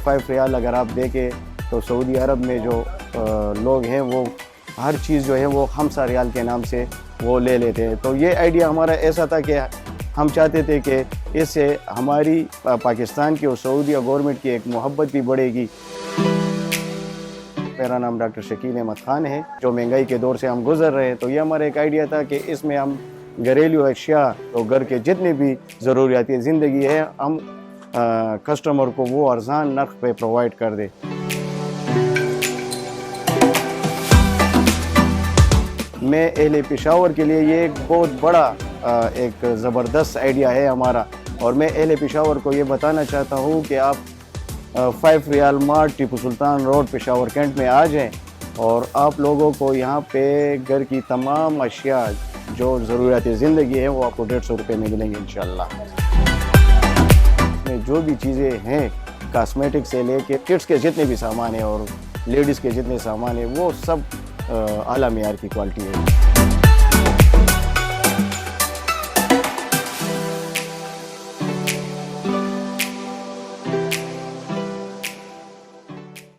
5 रियाल अगर आप देखें तो सऊदी अरब में जो लोग हैं वो हर चीज़ जो है वो 5 रियाल के नाम से वो ले लेते हैं। तो ये आइडिया हमारा ऐसा था कि हम चाहते थे कि इससे हमारी पाकिस्तान की और सऊदी गवर्नमेंट की एक मोहब्बत भी बढ़ेगी। मेरा नाम डॉक्टर शकील अहमद ख़ान है। जो महंगाई के दौर से हम गुज़र रहे हैं, तो ये हमारा एक आइडिया था कि इसमें हम घरेलू अशिया तो घर के जितने भी ज़रूरियाती ज़िंदगी है हम कस्टमर को वो अर्ज़ान नर्ख पे प्रोवाइड कर दें। मैं अहले पेशावर के लिए ये एक बहुत बड़ा एक ज़बरदस्त आइडिया है हमारा, और मैं अहले पेशावर को ये बताना चाहता हूँ कि आप 5 riyal mart Tipu Sultan road Peshawar cantt में आ जाएं और आप लोगों को यहाँ पे घर की तमाम अशिया जो ज़रूरियात ज़िंदगी है वो आपको 150 रुपये में मिलेंगे इंशाल्लाह। में जो भी चीज़ें हैं कॉस्मेटिक से लेके किड्स के जितने भी सामान हैं और लेडीज़ के जितने सामान हैं वो सब आला मेयार की क्वालिटी है।